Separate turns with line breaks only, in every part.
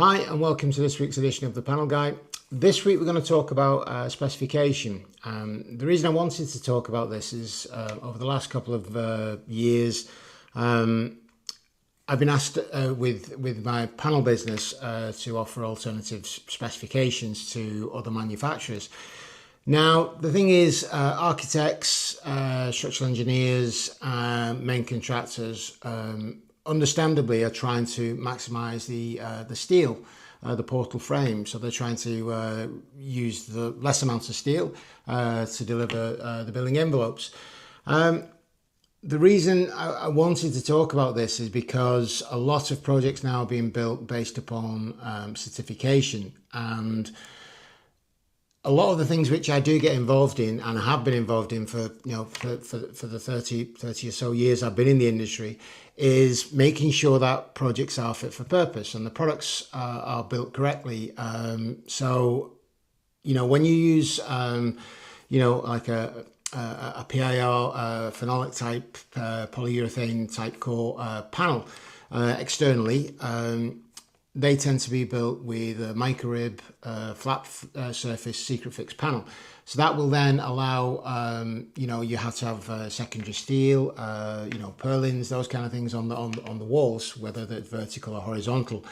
Hi and welcome to this week's edition of the Panel Guide. This week we're going to talk about specification. The reason I wanted to talk about this is over the last couple of years I've been asked with my panel business to offer alternative specifications to other manufacturers. Now the thing is, architects, structural engineers, main contractors understandably are trying to maximize the steel, the portal frame. So they're trying to use the less amounts of steel to deliver the building envelopes. The reason I wanted to talk about this is because a lot of projects now are being built based upon certification, and a lot of the things which I do get involved in and I have been involved in for the 30 or so years I've been in the industry is making sure that projects are fit for purpose and the products are built correctly. So when you use like a PIR phenolic type polyurethane type core panel externally, they tend to be built with a microrib flat surface secret fix panel. So that will then allow, you have to have secondary steel, purlins, those kind of things on the walls, whether they're vertical or horizontal.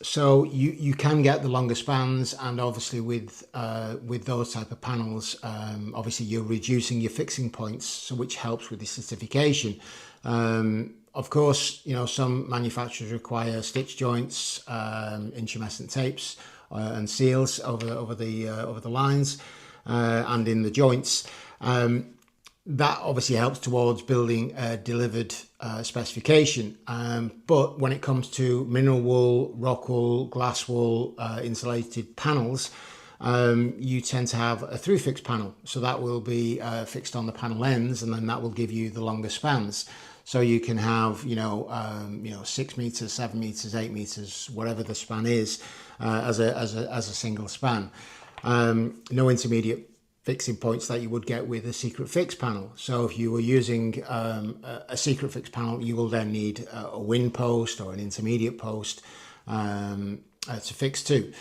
So you can get the longer spans, and obviously with those type of panels, obviously you're reducing your fixing points, so which helps with the certification. Of course, some manufacturers require stitch joints, intumescent tapes, and seals over the lines and in the joints. That obviously helps towards building a delivered specification. But when it comes to mineral wool, rock wool, glass wool, insulated panels, you tend to have a through fix panel. So that will be fixed on the panel ends, and then that will give you the longer spans. So you can have, 6 meters, 7 meters, 8 meters, whatever the span is, as a single span. No intermediate fixing points that you would get with a secret fix panel. So if you were using a secret fix panel, you will then need a wind post or an intermediate post to fix to.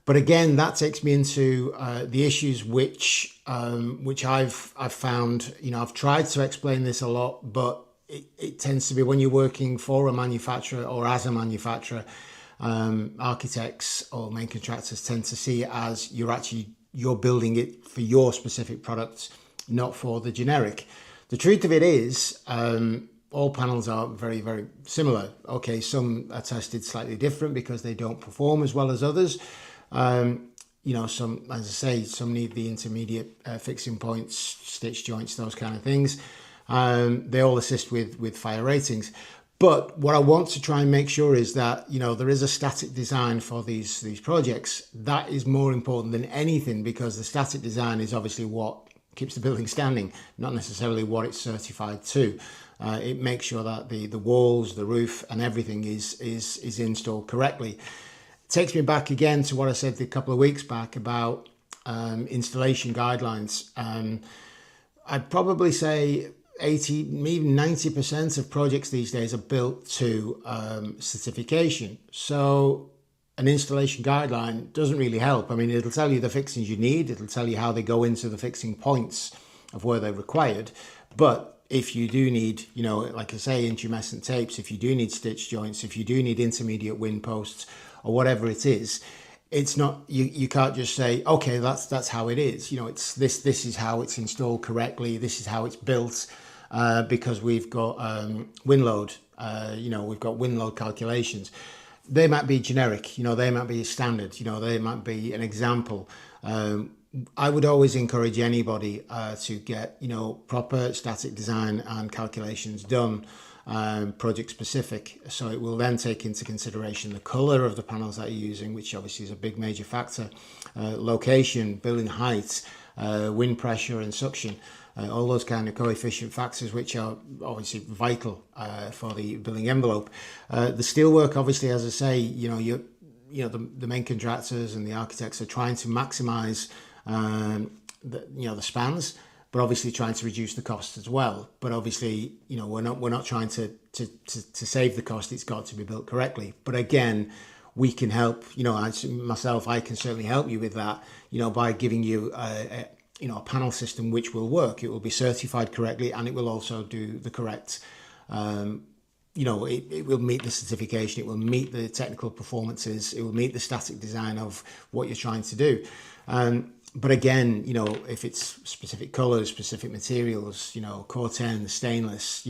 But again, that takes me into the issues which I've found. I've tried to explain this a lot, but it tends to be when you're working for a manufacturer or as a manufacturer, architects or main contractors tend to see it as you're building it for your specific products, not for the generic. The truth of it is, all panels are very, very similar. Okay, some are tested slightly different because they don't perform as well as others. Some, as I say, some need the intermediate fixing points, stitch joints, those kind of things. They all assist with fire ratings. But what I want to try and make sure is that, there is a static design for these projects. That is more important than anything, because the static design is obviously what keeps the building standing, not necessarily what it's certified to. It makes sure that the walls, the roof and everything is installed correctly. It takes me back again to what I said a couple of weeks back about installation guidelines. I'd probably say 80, even 90% of projects these days are built to certification. So an installation guideline doesn't really help. I mean, it'll tell you the fixings you need. It'll tell you how they go into the fixing points of where they're required. But if you do need, like I say, intumescent tapes, if you do need stitch joints, if you do need intermediate wind posts or whatever it is, it's not, you can't just say, okay, that's how it is. It's this is how it's installed correctly. This is how it's built, because we've got wind load. We've got wind load calculations. They might be generic. They might be standard. They might be an example. I would always encourage anybody to get proper static design and calculations done, project specific, so it will then take into consideration the color of the panels that you're using, which obviously is a big major factor, location, building height, wind pressure and suction, all those kind of coefficient factors which are obviously vital for the building envelope. The steelwork, obviously, as I say, the main contractors and the architects are trying to maximize the spans, but obviously trying to reduce the cost as well. But obviously, we're not trying to save the cost. It's got to be built correctly. But again, we can help, myself, I can certainly help you with that, by giving you a panel system which will work. It will be certified correctly, and it will also do the correct, it will meet the certification, it will meet the technical performances, it will meet the static design of what you're trying to do. But again, if it's specific colors, specific materials, Corten, stainless,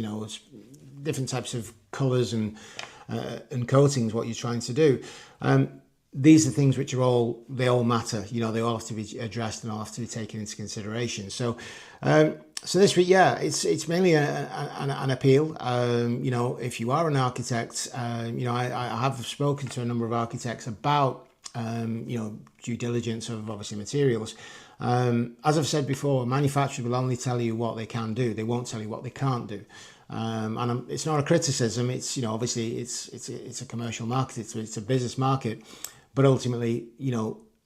different types of colors and coatings, what you're trying to do. These are things which they all matter. They all have to be addressed and all have to be taken into consideration. So this week, it's mainly an appeal. If you are an architect, I have spoken to a number of architects about due diligence of obviously materials. As I've said before, manufacturers will only tell you what they can do. They won't tell you what they can't do. And it's not a criticism. It's obviously it's a commercial market. It's a business market. But ultimately,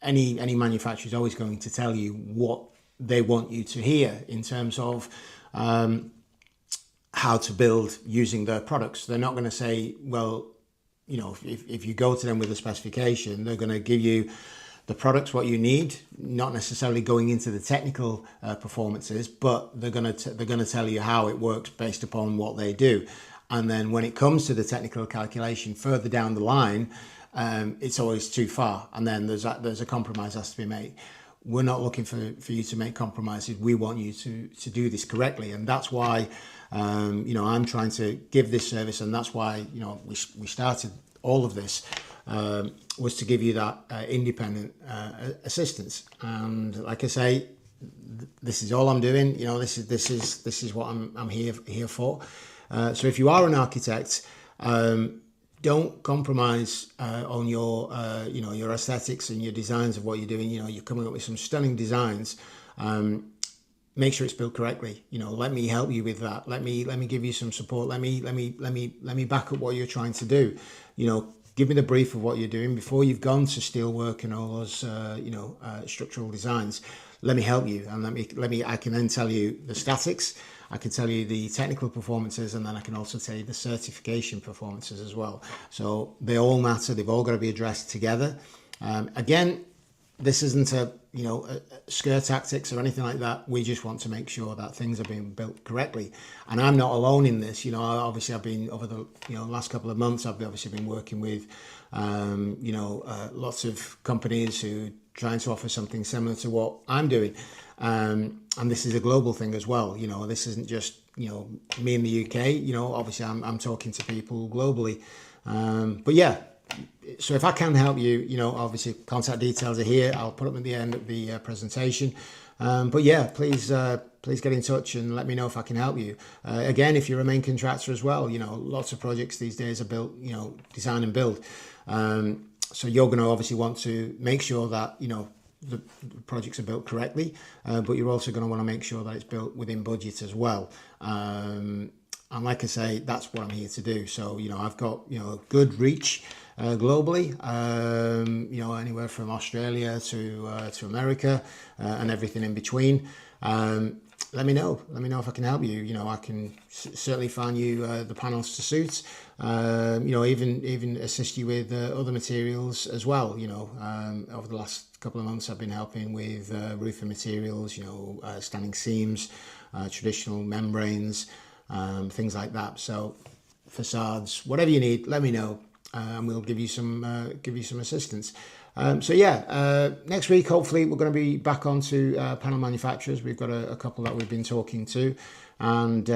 any manufacturer is always going to tell you what they want you to hear in terms of how to build using their products. They're not going to say, well, if you go to them with a specification, they're going to give you the products what you need, not necessarily going into the technical performances, but they're going to tell you how it works based upon what they do. And then when it comes to the technical calculation further down the line, it's always too far, and then there's a compromise has to be made. We're not looking for you to make compromises. We want you to do this correctly, and that's why I'm trying to give this service, and that's why we started all of this was to give you that independent assistance. And like I say, this is all I'm doing. This is what I'm here for. So if you are an architect, don't compromise on your your aesthetics and your designs of what you're doing. You're coming up with some stunning designs. Make sure it's built correctly. Let me help you with that. Let me give you some support. Let me back up what you're trying to do. Give me the brief of what you're doing before you've gone to steelwork and all those structural designs. Let me help you, and I can then tell you the statics. I can tell you the technical performances, and then I can also tell you the certification performances as well. So they all matter. They've all got to be addressed together. Again, this isn't a scare tactics or anything like that. We just want to make sure that things are being built correctly. And I'm not alone in this. Obviously I've been over the last couple of months. I've obviously been working with lots of companies who trying to offer something similar to what I'm doing. And this is a global thing as well. This isn't just me in the UK. Obviously I'm talking to people globally. But yeah. So if I can help you, obviously contact details are here. I'll put them at the end of the presentation. But yeah, please get in touch and let me know if I can help you. Again, if you're a main contractor as well, lots of projects these days are built, design and build. So you're going to obviously want to make sure that, the projects are built correctly, but you're also going to want to make sure that it's built within budget as well. And like I say, that's what I'm here to do. So, I've got, good reach globally, anywhere from Australia to America and everything in between. Let me know if I can help you. I can certainly find you the panels to suit, even assist you with other materials as well. Over the last couple of months I've been helping with roofing materials, standing seams, traditional membranes, things like that. So facades, whatever you need, let me know, and we'll give you some assistance. Next week hopefully we're going to be back onto panel manufacturers. We've got a couple that we've been talking to, and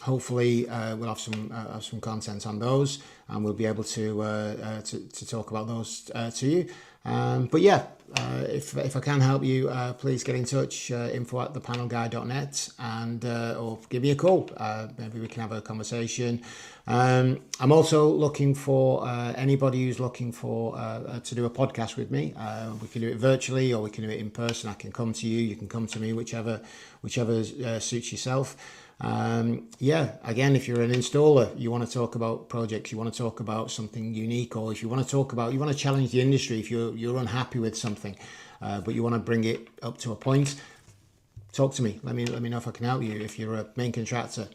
hopefully we'll have some content on those, and we'll be able to talk about those to you. If I can help you, please get in touch, info@thepanelguy.net, and or give me a call. Maybe we can have a conversation. I'm also looking for anybody who's looking for to do a podcast with me. We can do it virtually or we can do it in person. I can come to you, you can come to me, whichever suits yourself. Again, if you're an installer, you want to talk about projects, you want to talk about something unique, or if you want to challenge the industry, if you're unhappy with something, but you want to bring it up to a point, talk to me. Let me know if I can help you. If you're a main contractor,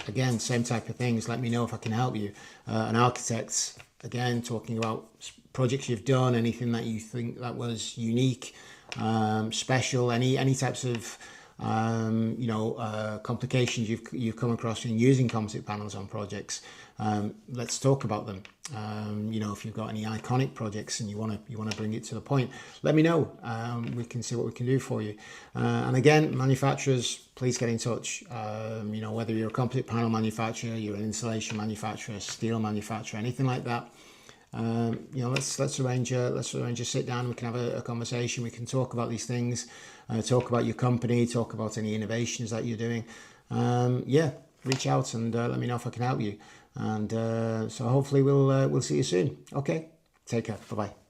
again, same type of things. Let me know if I can help you. An architect, again, talking about projects you've done, anything that you think that was unique, special, any types of complications you've come across in using composite panels on projects. Let's talk about them. If you've got any iconic projects and you want to bring it to the point, let me know. We can see what we can do for you. And again, manufacturers, please get in touch. Whether you're a composite panel manufacturer, you're an insulation manufacturer, steel manufacturer, anything like that. Let's arrange a sit down. We can have a conversation. We can talk about these things, talk about your company, talk about any innovations that you're doing. Reach out and let me know if I can help you. And so hopefully we'll see you soon. Okay, take care. Bye bye.